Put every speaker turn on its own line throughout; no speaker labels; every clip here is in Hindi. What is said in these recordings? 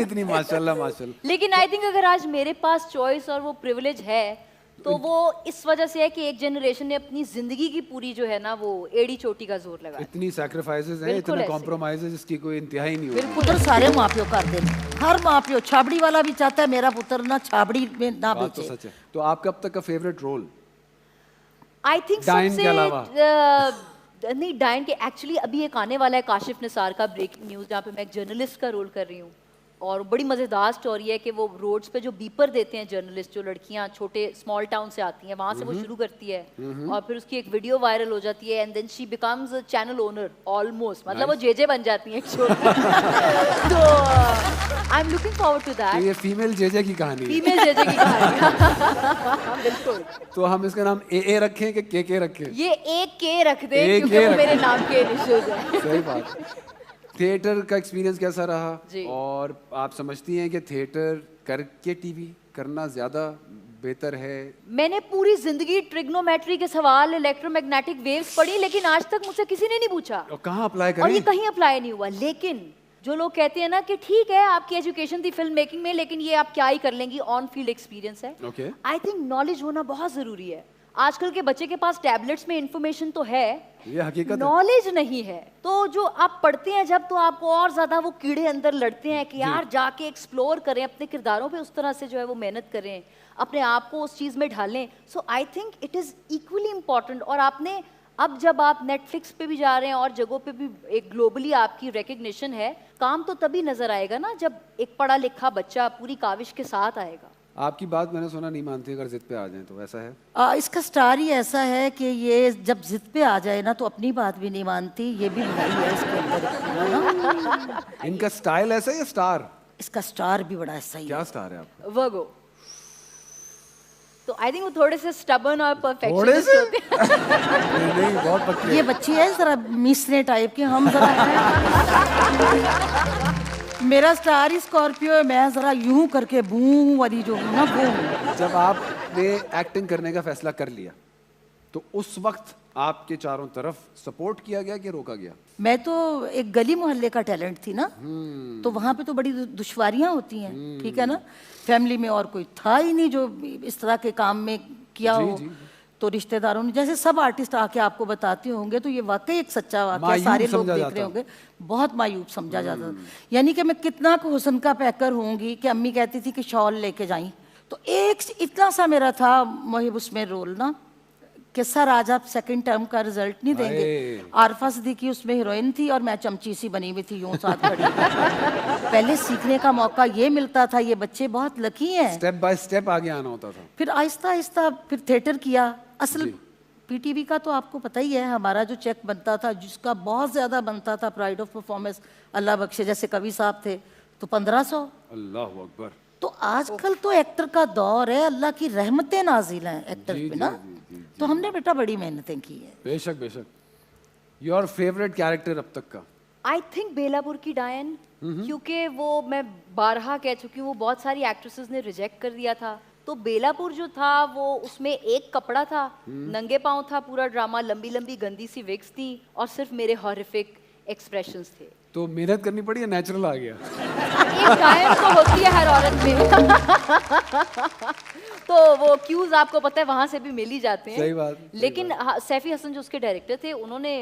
इतनी माशाल्लाह माशाल्लाह।
लेकिन आई थिंक अगर आज मेरे पास चॉइस और वो प्रिविलेज है तो वो इस वजह से है कि एक जनरेशन ने अपनी जिंदगी की पूरी जो है ना वो एड़ी चोटी का जोर लगा।
इतनी सैक्रिफाइसेस हैं, इतना कॉम्प्रोमाइजेस, इसकी कोई इंतहा ही नहीं होती।
बिल्कुल सारे माँ प्यो कर दें, हर माँ प्यो, छाबड़ी वाला भी चाहता है मेरा पुत्र ना छाबड़ी में ना
बात तो
बेचे।
सच है। तो आपका अब तक का फेवरेट रोल?
आई थिंक
डायन के अलावा?
नहीं, डायन के एक्चुअली अभी एक आने वाला है काशिफ निसार का ब्रेकिंग न्यूज़, जहाँ पे मैं एक जर्नलिस्ट का रोल कर रही हूँ और बड़ी मज़ेदार स्टोरी है कि वो रोड्स पे जो बीपर देते हैं जर्नलिस्ट, जो लड़कियां छोटे स्मॉल टाउन से आती हैं वहाँ से वो शुरू करती है और फिर उसकी एक वीडियो वायरल हो जाती है and then she becomes a channel owner almost, मतलब वो जेजे बन जाती हैं एक शो। तो I am looking forward to that.
ये फीमेल जेजे की कहानी है।
फीमेल जेजे की कहानी। बिल्कुल।
तो हम इसका नाम ए रखें कि के रखें?
ये एक के रख दे क्योंकि वो मेरे नाम के इनिशियल्स हैं।
सही बात। थिएटर का एक्सपीरियंस कैसा रहा?
जी।
और आप समझती हैं कि थिएटर करके टीवी करना ज्यादा बेहतर है?
मैंने पूरी जिंदगी ट्रिग्नोमेट्री के सवाल, इलेक्ट्रोमैग्नेटिक वेव्स पढ़ी, लेकिन आज तक मुझसे किसी ने नहीं पूछा
और कहाँ अप्लाई करें?
और ये कहीं अप्लाई नहीं हुआ। लेकिन जो लोग कहते हैं ना कि ठीक है आपकी एजुकेशन थी फिल्म मेकिंग में, लेकिन ये आप क्या ही कर लेंगी, ऑन फील्ड एक्सपीरियंस है।
ओके।
आई थिंक नॉलेज होना बहुत जरूरी है। आजकल के बच्चे के पास टैबलेट्स में इंफॉर्मेशन तो है,
ये हकीकत है।
नॉलेज नहीं है। तो जो आप पढ़ते हैं जब, तो आपको और ज्यादा वो कीड़े अंदर लड़ते हैं कि यार जाके एक्सप्लोर करें, अपने किरदारों पे उस तरह से जो है वो मेहनत करें, अपने आप को उस चीज में ढालें। So I think it is equally important. और आपने अब जब आप नेटफ्लिक्स पे भी जा रहे हैं और जगहों पे भी एक ग्लोबली आपकी रिकग्निशन है, काम तो तभी नजर आएगा ना जब एक पढ़ा लिखा बच्चा पूरी काविश के साथ आएगा।
आपकी बात मैंने सुना नहीं मानती अगर जिद पे आ जाए, तो ऐसा है?
इसका स्टार ही ऐसा है कि ये जब जिद पे आ जाए ना तो अपनी बात भी नहीं मानती, ये भी बुराई है इसके अंदर, है ना?
इनका स्टाइल ऐसा है या स्टार?
इसका स्टार भी बड़ा ऐसा ही
क्या
है।
स्टार है आपका?
वर्गो। तो आई थिंक वो थोड़े से स्टबर्न और
थोड़े
परफेक्शनिस्ट
से?
होते हैं।
नहीं बहुत पक्के।
ये बच्ची है जरा मिसने टाइप की, हम जरा मेरा स्टार ही स्कॉर्पियो है, मैं जरा यूं करके बूं वाली जो हूं ना वो हूं।
जब आपने एक्टिंग करने का फैसला कर लिया तो उस वक्त आपके चारों तरफ सपोर्ट किया गया कि रोका गया?
मैं तो एक गली मोहल्ले का टैलेंट थी ना, तो वहाँ पे तो बड़ी दुश्वारियाँ होती हैं, ठीक है ना? फैमिली में और कोई था ही नहीं जो इस तरह के काम में किया
जी,
हो।
जी।
तो रिश्तेदारों ने, जैसे सब आर्टिस्ट आके आपको बताते होंगे, तो ये वाकई एक सच्चा वाकया,
मायूब
सारे लोग
समझा
देख
जाता।
रहे होंगे, बहुत मायूब समझा जाता था। यानी कि मैं कितना को हुस्न का पैकर होंगी कि अम्मी कहती थी कि शॉल लेके जाई, तो एक इतना सा मेरा था मुहिब उसमें रोल ना कि सर आज आप सेकंड टर्म का रिजल्ट नहीं देंगे। आरफा सिद्दीकी उसमें हीरोइन थी और मैं चमची सी बनी हुई थी यूं साथ खड़ी। पहले सीखने का मौका ये मिलता था, ये बच्चे बहुत लकी हैं।
स्टेप बाय स्टेप आगे आना होता था।
फिर आहिस्ता आहिस्ता फिर थिएटर किया। असल पीटीवी का तो आपको पता ही है, हमारा जो चेक बनता था जिसका बहुत ज्यादा बनता था, प्राइड ऑफ परफॉर्मेंस अल्लाह बख्शे जैसे कवि साहब थे, तो 1500।
अल्लाह अकबर।
तो आजकल तो एक्टर का दौर है, अल्लाह की रहमतें नाजिल हैं एक्टर पे ना। तो हमने बेटा बड़ी मेहनतें की है।
बेशक बेशक। योर फेवरेट कैरेक्टर अब तक का?
आई थिंक बेलापुर की डायन, क्योंकि वो मैं बारहा कह चुकी हूँ, वो बहुत सारी एक्ट्रेसेस ने रिजेक्ट कर दिया था। तो बेलापुर जो था वो उसमें एक कपड़ा था, नंगे पांव था पूरा ड्रामा, लंबी लंबी गंदी सी विग्स थी और सिर्फ मेरे हॉरिफिक एक्सप्रेशंस थे।
तो मेहनत करनी पड़ी या नेचुरल आ गया?
एक डायन तो होती है हर औरत में। तो वो क्यूज आपको पता है वहां से भी मिल ही जाते हैं।
सही बात।
लेकिन सैफी हसन जो उसके डायरेक्टर थे, उन्होंने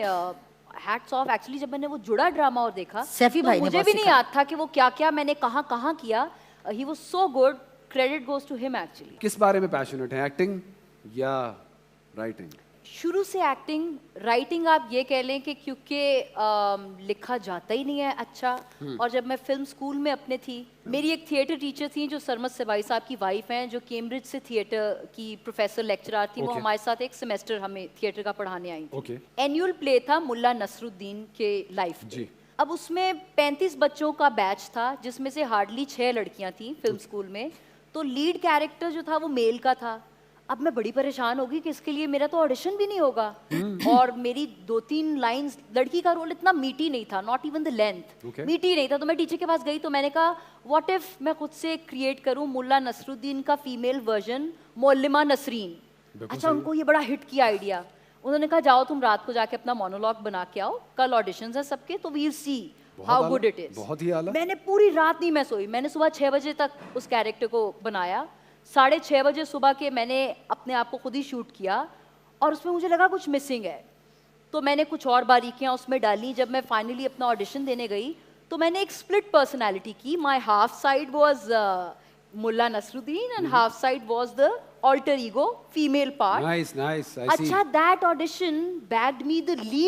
हैट्स ऑफ। एक्चुअली जब मैंने वो जुड़ा ड्रामा और देखा,
सैफी
तो
भाई ने
मुझे
बहुत
भी नहीं याद था कि वो क्या क्या मैंने कहाँ कहाँ किया। He was so good, credit goes to him actually.
किस बारे में पैशनेट है, एक्टिंग या राइटिंग?
शुरू से एक्टिंग, राइटिंग आप ये कह लें कि क्योंकि लिखा जाता ही नहीं है अच्छा। और जब मैं फिल्म स्कूल में अपने थी, मेरी एक थिएटर टीचर थी जो सरमद सबाई साहब की वाइफ हैं, जो कैम्ब्रिज से थिएटर की प्रोफेसर लेक्चरर थी। वो हमारे साथ एक सेमेस्टर हमें थिएटर का पढ़ाने आई थी। एनुअल प्ले था मुल्ला नसरुद्दीन के लाइफ पे। अब उसमें 35 बच्चों का बैच था, जिसमें से हार्डली 6 लड़कियां थी फिल्म स्कूल में। तो लीड कैरेक्टर जो था वो मेल का था। अब मैं बड़ी परेशान होगी कि इसके लिए मेरा तो ऑडिशन भी नहीं होगा। और मेरी 2-3 लाइंस, लड़की का रोल इतना मीठी नहीं था, नॉट इवन द लेंथ, मीठी नहीं था। तो मैं टीचर के पास गई, तो मैंने कहा व्हाट इफ मैं खुद से क्रिएट करूं मुल्ला नसरुद्दीन का फीमेल वर्जन, मौलिमा नसरीन। अच्छा, उनको ये बड़ा हिट किया आइडिया। उन्होंने कहा जाओ तुम रात को जाके अपना मोनोलॉग बना के आओ, कल ऑडिशंस है सबके, तो वील सी हाउ
आला,
गुड इट इज।
बहुत ही आला।
मैंने पूरी रात नहीं मैं सोई, मैंने सुबह 6 बजे तक उस कैरेक्टर को बनाया। 6:30 बजे सुबह के मैंने अपने आप को खुद ही शूट किया और उसमें मुझे लगा कुछ मिसिंग है, तो मैंने कुछ और बारीकियां उसमें डाली। जब मैं फाइनली अपना ऑडिशन देने गई तो मैंने एक स्प्लिट पर्सनैलिटी की। My half side was Mulla Nasruddin and half side was the alter ego female part.
Nice, nice. I see.
अच्छा, that audition bagged me the lead